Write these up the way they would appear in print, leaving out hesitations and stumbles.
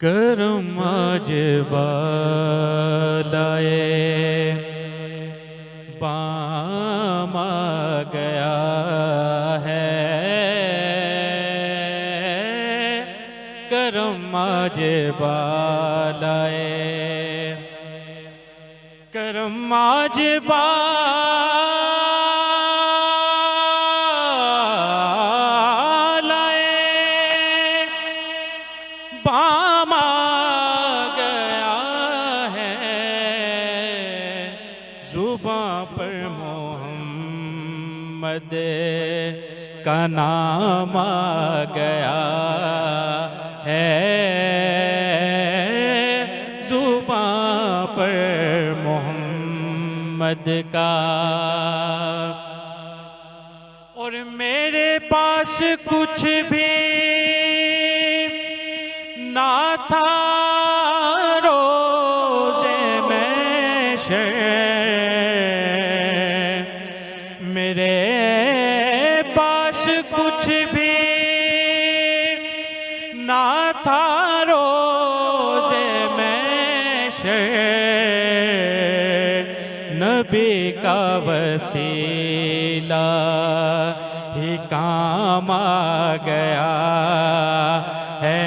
کرم آج بالائے بام آ گیا ہے، کرم آج بالائے، کرم آج بام آ گیا ہے، زباں پر محمد کا نام آ گیا ہے، زباں پر محمد کا۔ اور میرے پاس کچھ بھی نہ تھا روزے محشر، میرے پاس کچھ بھی نہ تھا روزے محشر، نبی کا وسیلہ ہی کام آ گیا ہے،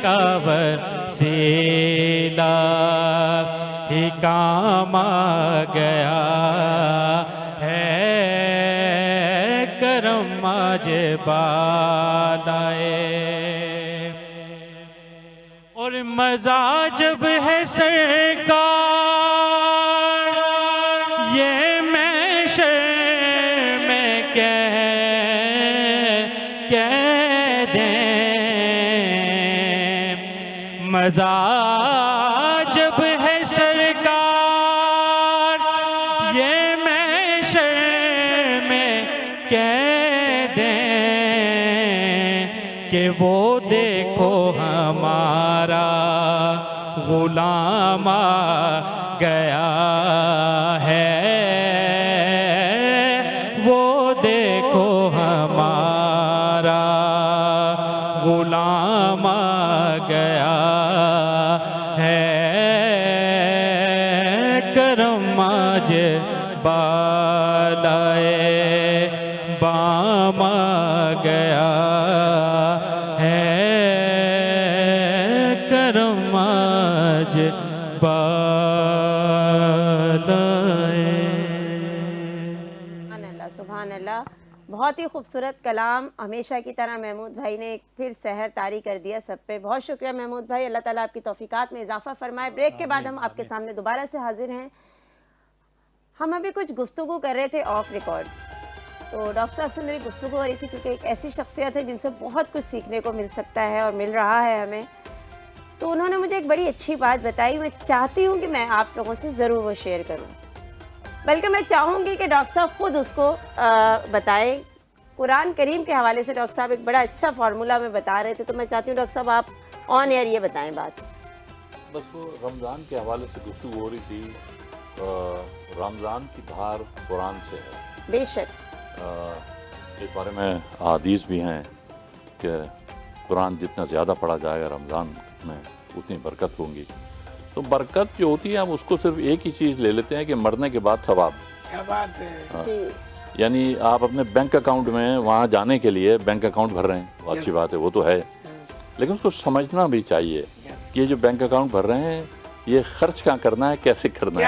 کا وسیلہ ہی کام آ گیا ہے، کرم آج بالائے۔ اور مزہ جب ہے سرکار یہ محشر میں کہہ دیں، مزہ جب ہے سرکار یہ محشر میں کہہ دیں کہ وہ دیکھو ہمارا غلام آ گیا ہے، وہ دیکھو ہمارا غلام آ گیا ہے، کرم آج بالائے بام آ گیا ہے، کرم آج بالائے۔ سبحان اللہ سبحان اللہ، بہت ہی خوبصورت کلام ہمیشہ کی طرح محمود بھائی نے ایک پھر سحر طاری کر دیا سب پہ۔ بہت شکریہ محمود بھائی، اللہ تعالیٰ آپ کی توفیقات میں اضافہ فرمائے۔ بریک کے بعد ہم آپ کے سامنے دوبارہ سے حاضر ہیں۔ ہم ابھی کچھ گفتگو کر رہے تھے آف ریکارڈ، تو ڈاکٹر صاحب سے میری گفتگو ہو رہی تھی کیونکہ ایک ایسی شخصیت ہے جن سے بہت کچھ سیکھنے کو مل سکتا ہے اور مل رہا ہے ہمیں، تو انہوں نے مجھے ایک بڑی اچھی بات بتائی، میں چاہتی ہوں کہ میں آپ لوگوں سے ضرور وہ شیئر کروں، بلکہ میں چاہوں گی کہ ڈاکٹر صاحب خود اس کو بتائیں۔ قرآن کریم کے حوالے سے ڈاکٹر صاحب ایک بڑا اچھا فارمولا میں بتا رہے تھے، تو میں چاہتی ہوں ڈاکٹر صاحب آپ آن ایئر یہ بتائیں بات۔ بس وہ رمضان کے حوالے سے گفتگو ہو رہی تھی، رمضان کی بہار قرآن سے ہے، بے شک اس بارے میں احادیث بھی ہیں کہ قرآن جتنا زیادہ پڑھا جائے گا رمضان میں اتنی برکت ہوں گی۔ تو برکت جو ہوتی ہے ہم اس کو صرف ایک ہی چیز لے لیتے ہیں کہ مرنے کے بعد ثواب۔ کیا بات ہے جی، یعنی آپ اپنے بینک اکاؤنٹ میں وہاں جانے کے لیے بینک اکاؤنٹ بھر رہے ہیں، وہ اچھی بات ہے، وہ تو ہے، لیکن اس کو سمجھنا بھی چاہیے کہ یہ جو بینک اکاؤنٹ بھر رہے ہیں یہ خرچ کہاں کرنا ہے، کیسے کرنا ہے۔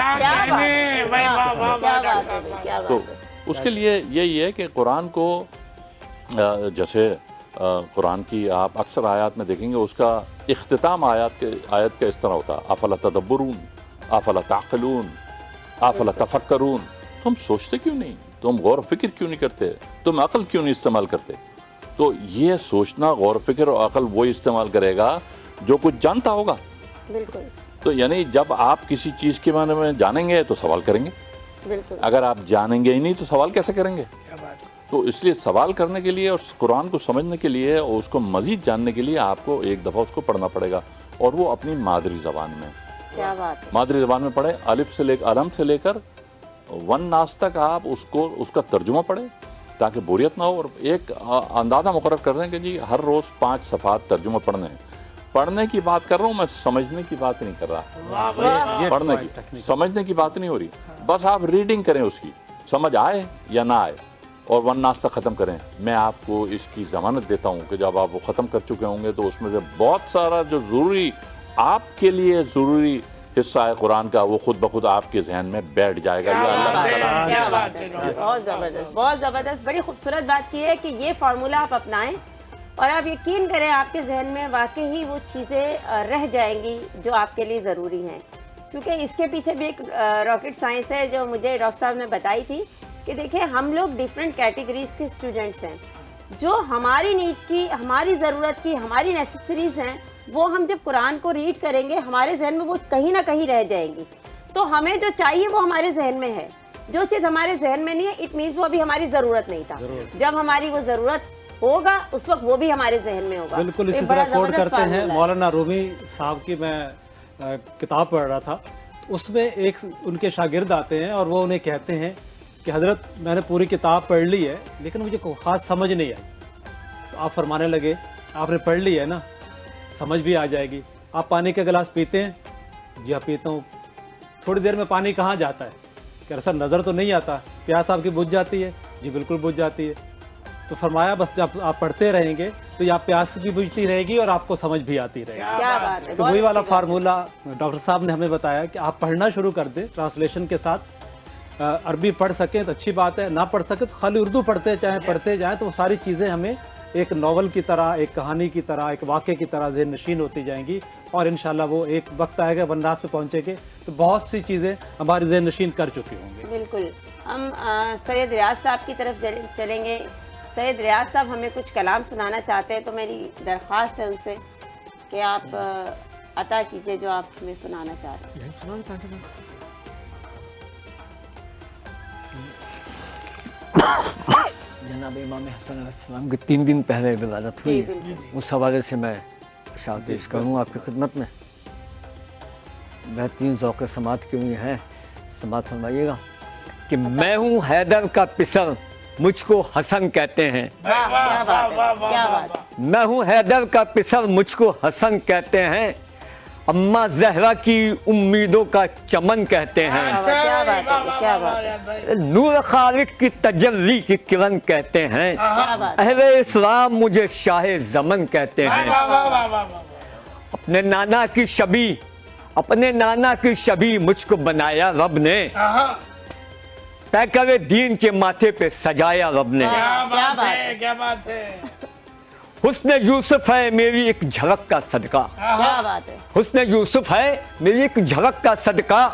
تو اس کے لیے یہی ہے کہ قرآن کو جیسے قرآن کی آپ اکثر آیات میں دیکھیں گے اس کا اختتام آیت کا اس طرح ہوتا ہے، افلا تدبرون افلا تعقلون افلا تفکرون، تم سوچتے کیوں نہیں، تم غور و فکر کیوں نہیں کرتے، تم عقل کیوں نہیں استعمال کرتے۔ تو یہ سوچنا، غور و فکر اور عقل وہی استعمال کرے گا جو کچھ جانتا ہوگا۔ بالکل، تو یعنی جب آپ کسی چیز کے بارے میں جانیں گے تو سوال کریں گے، بالکل اگر آپ جانیں گے ہی نہیں تو سوال کیسے کریں گے۔ تو اس لیے سوال کرنے کے لیے اور قرآن کو سمجھنے کے لیے اور اس کو مزید جاننے کے لیے آپ کو ایک دفعہ اس کو پڑھنا پڑے گا، اور وہ اپنی مادری زبان میں، کیا بات ہے، مادری زبان میں پڑھیں، الف سے لے کر علم سے لے کر ون ناس تک آپ اس کا ترجمہ پڑھیں، تاکہ بوریت نہ ہو. اور ایک اندازہ مقرر کر دیں کہ جی ہر روز 5 صفحات ترجمہ پڑھنے ہیں. پڑھنے کی بات کر رہا ہوں میں، سمجھنے کی بات نہیں کر رہا. پڑھنے کی، سمجھنے کی بات نہیں ہو رہی. بس آپ ریڈنگ کریں، اس کی سمجھ آئے یا نہ آئے، اور ون ناس تک ختم کریں. میں آپ کو اس کی ضمانت دیتا ہوں کہ جب آپ وہ ختم کر چکے ہوں گے تو اس میں سے بہت سارا جو ضروری، آپ کے لیے ضروری حصہ ہے قرآن کا، وہ خود بخود آپ کے ذہن میں بیٹھ جائے گا. یہ اللہ تعالیٰ کیا بات ہے، بہت زبردست، بہت زبردست. بڑی خوبصورت بات کی ہے کہ یہ فارمولہ آپ اپنائیں اور آپ یقین کریں آپ کے ذہن میں واقعی وہ چیزیں رہ جائیں گی جو آپ کے لیے ضروری ہیں. کیونکہ اس کے پیچھے بھی ایک راکٹ سائنس ہے جو مجھے ڈاکٹر صاحب نے بتائی تھی کہ دیکھیں ہم لوگ ڈیفرنٹ کیٹیگریز کے اسٹوڈنٹس ہیں. جو ہماری نیڈ کی، ہماری ضرورت کی، ہماری نیسیسریز ہیں، وہ ہم جب قرآن کو ریڈ کریں گے ہمارے ذہن میں وہ کہیں نہ کہیں رہ جائیں گی. تو ہمیں جو چاہیے وہ ہمارے ذہن میں ہے. جو چیز ہمارے ذہن میں نہیں ہے اٹ مینس وہ ابھی ہماری ضرورت نہیں تھا. جب ہماری وہ ضرورت ہوگا اس وقت وہ بھی ہمارے ذہن میں ہوگا. بالکل اسی طرح کوٹ کرتے ہیں مولانا رومی صاحب کی. میں کتاب پڑھ رہا تھا، اس میں ایک ان کے شاگرد آتے ہیں اور وہ انہیں کہتے ہیں کہ حضرت میں نے پوری کتاب پڑھ لی ہے لیکن مجھے کوئی خاص سمجھ نہیں آئی. تو آپ فرمانے لگے آپ نے پڑھ لی ہے نا، سمجھ بھی آ جائے گی. آپ پانی کا گلاس پیتے ہیں؟ جی ہاں پیتا ہوں. تھوڑی دیر میں پانی کہاں جاتا ہے؟ کہ سر نظر تو نہیں آتا. پیاس آپ کی بجھ جاتی ہے؟ جی بالکل بجھ جاتی ہے. تو فرمایا بس جب آپ پڑھتے رہیں گے تو یہ آپ پیاس بھی بجھتی رہے گی اور آپ کو سمجھ بھی آتی رہے گی. کیا بات ہے. تو وہی والا فارمولہ ڈاکٹر صاحب نے ہمیں بتایا کہ آپ پڑھنا شروع کر دیں ٹرانسلیشن کے ساتھ. عربی پڑھ سکیں تو اچھی بات ہے، نہ پڑھ سکیں تو خالی اردو پڑھتے جائیں تو وہ ساری چیزیں ہمیں ایک ناول کی طرح، ایک کہانی کی طرح، ایک واقعے کی طرح ذہن نشین ہوتی جائیں گی. اور انشاءاللہ وہ ایک وقت آئے گا وناس پہ پہنچے گے تو بہت سی چیزیں ہماری ذہن نشین کر چکی ہوں گی. بالکل. ہم سید ریاض صاحب کی طرف چلیں گے. سید ریاض صاحب ہمیں کچھ کلام سنانا چاہتے ہیں تو میری درخواست ہے ان سے کہ آپ عطا کیجئے جو آپ ہمیں سنانا چاہ رہے ہیں. جناب امام حسن علیہ السلام کی 3 دن پہلے ولادت ہوئی ہے، اس حوالے سے میں اشعار پیش کروں آپ کی خدمت میں. بہترین ذوق سماعت کیوں یہ ہے، سماعت فرمائیے گا کہ میں ہوں حیدر کا پسر مجھ کو حسن کہتے ہیں. کیا بات ہے، کیا بات. میں ہوں حیدر کا پسر مجھ کو حسن کہتے ہیں، اماں زہرا کی امیدوں کا چمن کہتے ہیں، کیا بات ہے، کیا بات ہے. نور خالق کی تجلی کی کرن کہتے ہیں، اہل اسلام مجھے شاہ زمن کہتے ہیں. اپنے نانا کی شبیہ مجھ کو بنایا رب نے، پیکر دین کے ماتھے پہ سجایا رب نے. کیا بات ہے. حسن یوسف ہے میری ایک جھلک کا صدقہ، کیا بات ہے. حسن یوسف ہے میری ایک جھلک کا صدقہ،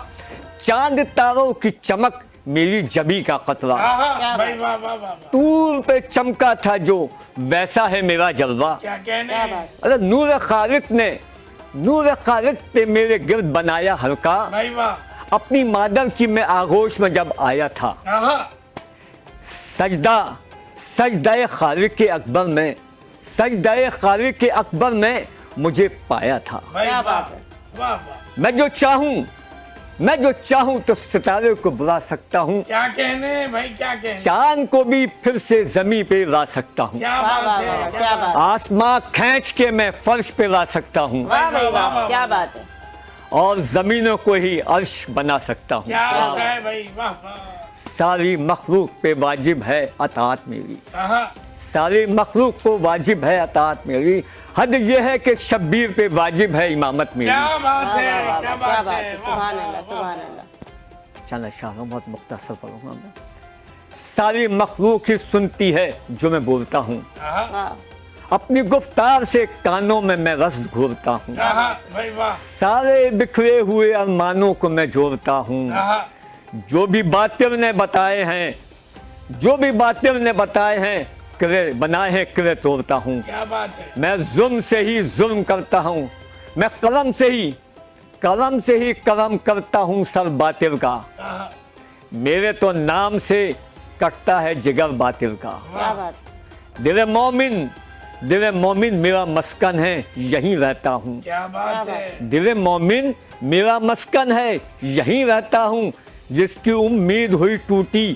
چاند تاروں کی چمک میری جبی کا قطرہ. طور پہ چمکا تھا جو ویسا ہے میرا جلوہ. ارے نور خالق نے میرے گرد بنایا حلقہ، اپنی مادر کی میں آغوش میں جب آیا تھا، سجدہ خالق کے اکبر میں مجھے پایا تھا. میں جو چاہوں تو ستارے کو بلا سکتا ہوں، کیا کہنے بھائی، کیا کہنے. چاند کو بھی پھر سے زمین پہ لا سکتا ہوں، کیا بات ہے، کیا بات. آسمان کھینچ کے میں فرش پہ لا سکتا ہوں، واہ بھائی واہ، کیا بات ہے. اور زمینوں کو ہی عرش بنا سکتا ہوں. کیا اچھا ہے بھائی، واہ واہ. ساری مخلوق پہ واجب ہے اطاعت میری، ساری مخلوق کو واجب ہے اطاعت میری، حد یہ ہے کہ شبیر پہ واجب ہے امامت میری. کیا بات ہے، کیا بات ہے. سبحان اللہ، سبحان اللہ. چند اشعار بہت مختصر پڑھوں گا میں. ساری مخلوق ہی سنتی ہے جو میں بولتا ہوں، اپنی گفتار سے کانوں میں رس گھورتا ہوں، سارے بکھرے ہوئے ارمانوں کو میں جوڑتا ہوں. جو بھی باطل نے بتائے ہیں کرے بنائے ہیں کرے توڑتا ہوں. میں ظلم سے ہی ظلم کرتا ہوں، میں قلم سے ہی کرم کرتا ہوں سر باطل کا. میرے تو نام سے کٹتا ہے جگر باطل کا. دل مومن میرا مسکن ہے یہیں رہتا ہوں. دل مومن میرا مسکن ہے یہیں رہتا ہوں. جس کی امید ہوئی ٹوٹی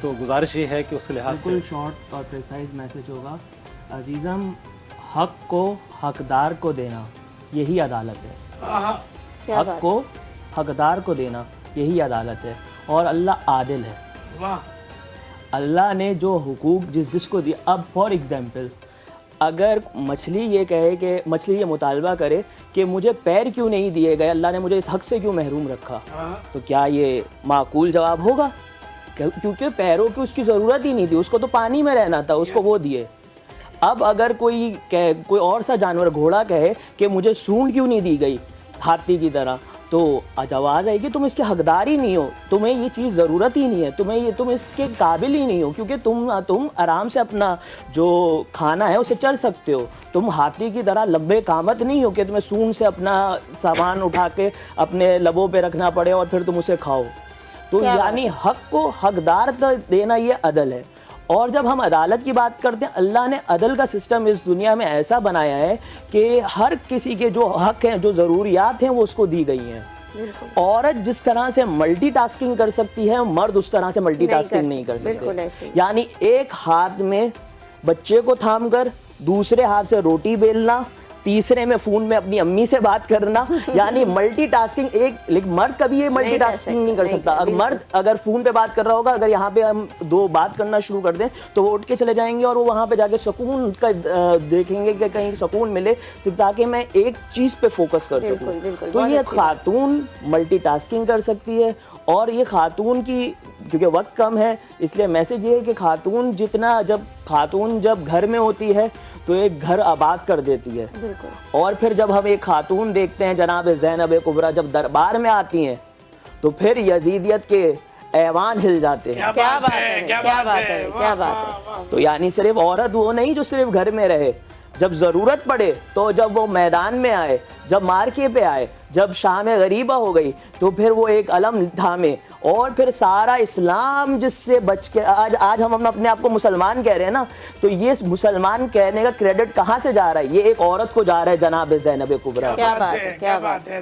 تو گزارش یہ ہے کہ اس لحاظ سے بالکل شارٹ اور پریسائز میسج ہوگا. عزیزم، حق کو حقدار کو دینا یہی عدالت ہے. کیا حق کو حقدار کو دینا یہی عدالت ہے، اور اللہ عادل ہے. واہ. اللہ نے جو حقوق جس کو دیا، اب فار ایگزامپل اگر مچھلی یہ کہے کہ مچھلی یہ مطالبہ کرے کہ مجھے پیر کیوں نہیں دیے گئے، اللہ نے مجھے اس حق سے کیوں محروم رکھا، تو کیا یہ معقول جواب ہوگا؟ کیونکہ پیروں کی اس کی ضرورت ہی نہیں تھی، اس کو تو پانی میں رہنا تھا، اس کو وہ دیے. اب اگر کوئی اور سا جانور گھوڑا کہے کہ مجھے سونڈ کیوں نہیں دی گئی ہاتھی کی طرح، تو آواز آئے گی تم اس کے حقدار ہی نہیں ہو، تمہیں یہ چیز ضرورت ہی نہیں ہے، تم اس کے قابل ہی نہیں ہو، کیونکہ تم آرام سے اپنا جو کھانا ہے اسے چل سکتے ہو. تم ہاتھی کی طرح لمبے قامت نہیں ہو کہ تمہیں سونڈ سے اپنا سامان اٹھا کے اپنے لبوں پہ رکھنا پڑے اور پھر تم اسے کھاؤ. تو یعنی حق کو حقدار دینا یہ عدل ہے. اور جب ہم عدالت کی بات کرتے ہیں، اللہ نے عدل کا سسٹم اس دنیا میں ایسا بنایا ہے کہ ہر کسی کے جو حق ہیں، جو ضروریات ہیں، وہ اس کو دی گئی ہیں. عورت جس طرح سے ملٹی ٹاسکنگ کر سکتی ہے، مرد اس طرح سے ملٹی ٹاسکنگ نہیں کر سکتے. یعنی ایک ہاتھ میں بچے کو تھام کر دوسرے ہاتھ سے روٹی بیلنا، تیسرے میں فون میں اپنی امی سے بات کرنا، یعنی ملٹی ٹاسکنگ. لیکن مرد کبھی یہ ملٹی ٹاسکنگ نہیں کر سکتا. مرد اگر فون پہ بات کر رہا ہوگا، اگر یہاں پہ ہم دو بات کرنا شروع کر دیں تو وہ اٹھ کے چلے جائیں گے اور وہ وہاں پہ جا کے سکون کا دیکھیں گے کہ کہیں سکون ملے تاکہ میں ایک چیز پہ فوکس کر سکوں. تو یہ خاتون ملٹی ٹاسکنگ کر سکتی ہے. اور یہ خاتون کی، کیونکہ وقت کم ہے اس لیے میسج یہ ہے کہ خاتون جب گھر میں ہوتی ہے تو ایک گھر آباد کر دیتی ہے. اور پھر جب ہم ایک خاتون دیکھتے ہیں جناب زینب کبریٰ جب دربار میں آتی ہیں تو پھر یزیدیت کے ایوان ہل جاتے ہیں. کیا بات ہے. تو یعنی صرف عورت وہ نہیں جو صرف گھر میں رہے، جب ضرورت پڑے تو جب وہ میدان میں آئے، جب مارکے پہ آئے، جب شام غریبہ ہو گئی تو پھر وہ ایک علم تھامے. اور پھر سارا اسلام جس سے بچ کے آج ہم اپنے آپ کو مسلمان کہہ رہے ہیں نا، تو یہ مسلمان کہنے کا کریڈٹ کہاں سے جا رہا ہے؟ یہ ایک عورت کو جا رہا ہے، جناب زینب کبریٰ. کیا بات ہے.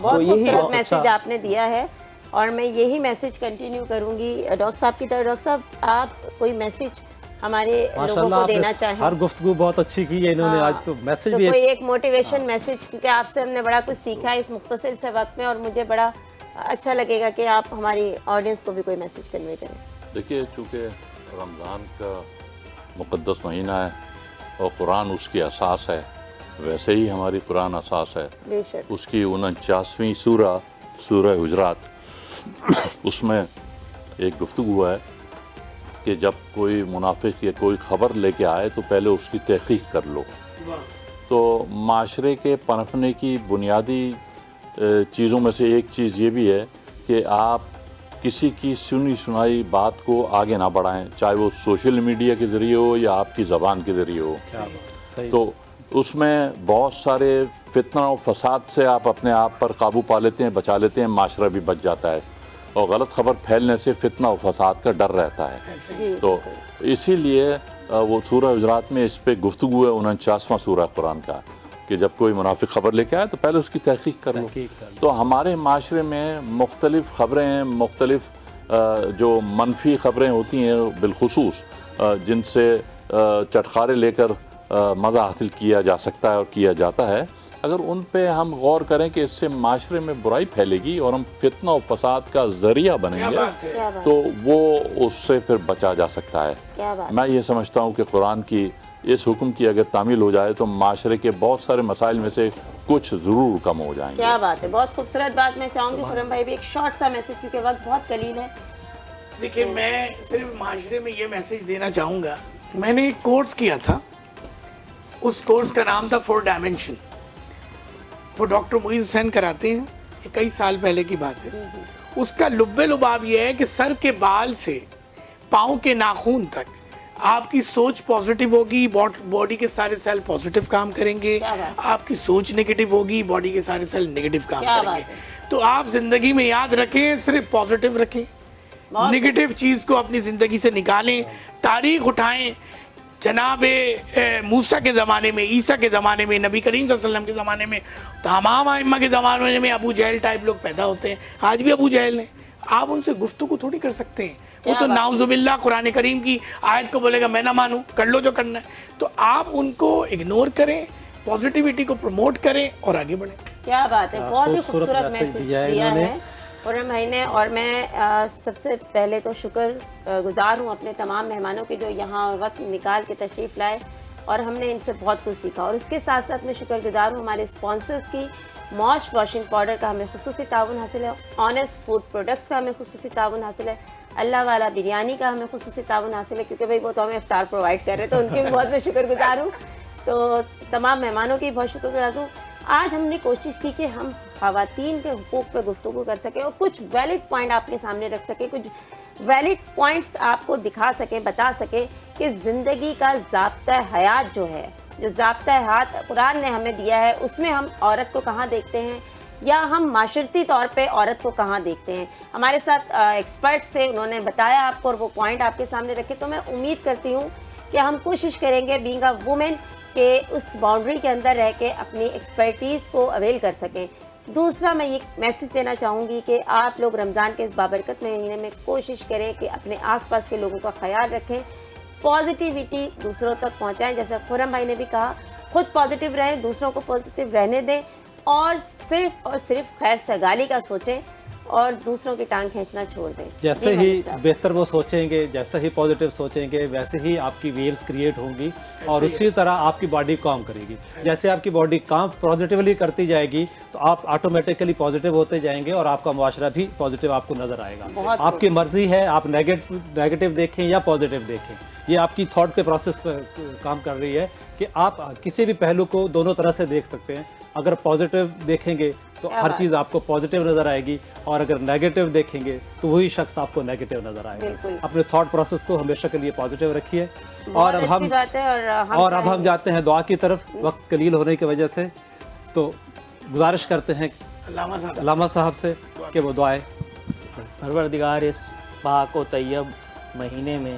بہت خوبصورت میسج آپ نے دیا ہے، اور میں یہی میسج کنٹینیو کروں گی ڈاکٹر صاحب کی طرف. ڈاکٹر صاحب، آپ کوئی میسج ہمارے لوگوں کو دینا چاہیں؟ ہر گفتگو بہت اچھی کی ہے انہوں نے. آج تو میسج بھی کوئی ایک موٹیویشن میسج، کیونکہ آپ سے ہم نے بڑا کچھ سیکھا ہے اس مختصر سے وقت میں، اور مجھے بڑا اچھا لگے گا کہ آپ ہماری آڈینس کو بھی کوئی میسج کنوے کریں. دیکھیے، چونکہ رمضان کا مقدس مہینہ ہے اور قرآن اس کی اساس ہے، ویسے ہی ہماری قرآن اساس ہے. بے شک. اس کی 49ویں سورہ حجرات، اس میں ایک گفتگو ہے کہ جب کوئی منافق یا کوئی خبر لے کے آئے تو پہلے اس کی تحقیق کر لو. تو معاشرے کے پنپنے کی بنیادی چیزوں میں سے ایک چیز یہ بھی ہے کہ آپ کسی کی سنی سنائی بات کو آگے نہ بڑھائیں، چاہے وہ سوشل میڈیا کے ذریعے ہو یا آپ کی زبان کے ذریعے ہو. تو اس میں بہت سارے فتنہ و فساد سے آپ اپنے آپ پر قابو پا لیتے ہیں، بچا لیتے ہیں، معاشرہ بھی بچ جاتا ہے. اور غلط خبر پھیلنے سے فتنہ و فساد کا ڈر رہتا ہے. تو اسی لیے وہ سورہ حجرات میں اس پہ گفتگو ہے، 49واں سورہ قرآن کا، کہ جب کوئی منافق خبر لے کے آئے تو پہلے اس کی تحقیق کر لو. تو ہمارے معاشرے میں مختلف خبریں ہیں، مختلف جو منفی خبریں ہوتی ہیں بالخصوص، جن سے چٹخارے لے کر مزہ حاصل کیا جا سکتا ہے اور کیا جاتا ہے. اگر ان پہ ہم غور کریں کہ اس سے معاشرے میں برائی پھیلے گی اور ہم فتنہ و فساد کا ذریعہ بنیں گے تو وہ اس سے پھر بچا جا سکتا ہے. میں یہ سمجھتا ہوں کہ قرآن کی اس حکم کی اگر تعمیل ہو جائے تو معاشرے کے بہت سارے مسائل میں سے کچھ ضرور کم ہو جائیں گے. کیا بات ہے، بہت خوبصورت بات. میں چاہوں گی خرم بھائی بھی ایک شارٹ سا میسج، کیونکہ وقت بہت قلیل ہے. دیکھیے، میں صرف معاشرے میں یہ میسج دینا چاہوں گا. میں نے ایک کورس کیا تھا، اس کورس کا نام تھا 4 ڈائمنشن. وہ ڈاکٹر معیز حسین کراتے ہیں، یہ کئی سال پہلے کی بات ہے. اس کا لب لباب یہ ہے کہ سر کے بال سے پاؤں کے ناخون تک آپ کی سوچ پازیٹیو ہوگی، باڈی کے سارے سیل پازیٹیو کام کریں گے. آپ کی سوچ نیگیٹیو ہوگی، باڈی کے سارے سیل نیگیٹیو کام کریں گے. تو آپ زندگی میں یاد رکھیں، صرف پازیٹیو رکھیں، نیگیٹیو چیز کو اپنی زندگی سے نکالیں. تاریخ اٹھائیں، جناب موسیٰ کے زمانے میں، عیسیٰ کے زمانے میں، نبی کریم صلی اللہ علیہ وسلم کے زمانے میں، تمام ائمہ کے زمانے میں ابو جہل ٹائپ لوگ پیدا ہوتے ہیں. آج بھی ابو جہل ہیں، آپ ان سے گفتگو تھوڑی کر سکتے ہیں. وہ تو ناؤزباللہ قرآن کریم کی آیت کو بولے گا میں نہ مانوں, کر لو جو کرنا ہے. تو آپ ان کو اگنور کریں, پازیٹیوٹی کو پروموٹ کریں اور آگے بڑھیں. کیا بات ہے, بہت ہی خوبصورت خوبصورت میسج میسج دیا ہے دیا انہوں نے. ہے خرم بھائی نے. اور میں سب سے پہلے تو شکر گزار ہوں اپنے تمام مہمانوں کے جو یہاں وقت نکال کے تشریف لائے, اور ہم نے ان سے بہت کچھ سیکھا. اور اس کے ساتھ ساتھ میں شکر گزار ہوں ہمارے اسپانسرز کی. موش واشنگ پاؤڈر کا ہمیں خصوصی تعاون حاصل ہے, آنیسٹ فوڈ پروڈکٹس کا ہمیں خصوصی تعاون حاصل ہے, اللہ والا بریانی کا ہمیں خصوصی تعاون حاصل ہے, کیونکہ بھائی وہ تو ہمیں افطار پرووائڈ کر رہے, تو ان کی بھی بہت میں شکر گزار ہوں. تو تمام مہمانوں کی بہت شکر گزار ہوں. آج ہم نے کوشش کی کہ ہم خواتین کے حقوق پہ گفتگو کر سکیں اور کچھ ویلڈ پوائنٹ آپ کے سامنے رکھ سکیں, کچھ ویلڈ پوائنٹس آپ کو دکھا سکیں, بتا سکیں کہ زندگی کا ضابطہ حیات جو ہے, جو ضابطہ حیات قرآن نے ہمیں دیا ہے, اس میں ہم عورت کو کہاں دیکھتے ہیں یا ہم معاشرتی طور پہ عورت کو کہاں دیکھتے ہیں. ہمارے ساتھ ایکسپرٹس تھے, انہوں نے بتایا آپ کو اور وہ پوائنٹ آپ کے سامنے رکھے. تو میں امید کرتی ہوں کہ ہم کوشش کریں گے بینگ اے وومن کہ اس باؤنڈری کے اندر رہ کے اپنی ایکسپرٹیز کو اویل کر سکیں. دوسرا میں یہ میسج دینا چاہوں گی کہ آپ لوگ رمضان کے اس بابرکت مہینے میں کوشش کریں کہ اپنے آس پاس کے لوگوں کا خیال رکھیں, پازیٹیوٹی دوسروں تک پہنچائیں. جیسے خرم بھائی نے بھی کہا, خود پازیٹیو رہیں, دوسروں کو پازیٹیو رہنے دیں, اور صرف خیر سگالی کا سوچیں اور دوسروں کی ٹانگ کھینچنا چھوڑ دیں. جیسے ہی بہتر وہ سوچیں گے, جیسے ہی پازیٹیو سوچیں گے, ویسے ہی آپ کی ویوز کریٹ ہوں گی اور اسی طرح آپ کی باڈی کام کرے گی. جیسے آپ کی باڈی کام پازیٹیولی کرتی جائے گی تو آپ آٹومیٹیکلی پازیٹیو ہوتے جائیں گے اور آپ کا معاشرہ بھی پازیٹیو آپ کو نظر آئے گا. آپ کی مرضی ہے آپ نیگیٹو دیکھیں یا پازیٹیو دیکھیں. یہ آپ کی تھاٹ پہ پروسیس پہ کام کر رہی ہے کہ آپ کسی بھی پہلو کو دونوں طرح سے دیکھ سکتے ہیں. اگر پازیٹیو دیکھیں گے تو ہر چیز آپ کو پازیٹیو نظر آئے گی, اور اگر نیگیٹو دیکھیں گے تو وہی شخص آپ کو نیگیٹو نظر آئے گا. اپنے تھاٹ پروسیس کو ہمیشہ کے لیے پازیٹیو رکھیے. اور اب ہم جاتے ہیں دعا کی طرف, وقت قلیل ہونے کی وجہ سے. تو گزارش کرتے ہیں علامہ صاحب سے کہ وہ دعائیں. پروردگار اس پاک و طیب مہینے میں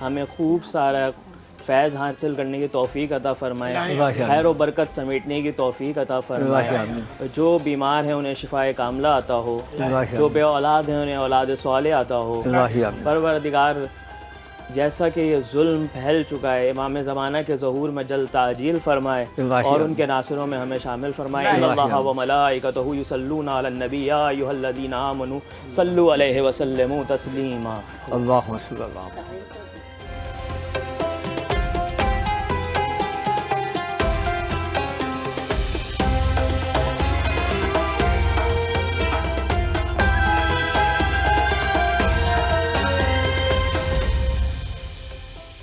ہمیں خوب سارا فیض حاصل کرنے کی توفیق عطا فرمائے, خیر و برکت سمیٹنے کی توفیق عطا فرمائے. جو بیمار ہیں انہیں شفائے کاملہ عطا ہو, جو بے اولاد ہیں انہیں اولاد صالح عطا ہو. پروردگار جیسا کہ یہ ظلم پھیل چکا ہے, امام زمانہ کے ظہور میں جلد تعجیل فرمائے اور ان کے ناصروں میں ہمیں شامل فرمائے. ان اللہ و ملائکتہ یصلون علی النبی یا ایھا الذین آمنوا صلوا علیہ وسلموا تسلیما. اللہم صلی اللہ علیہ وسلم.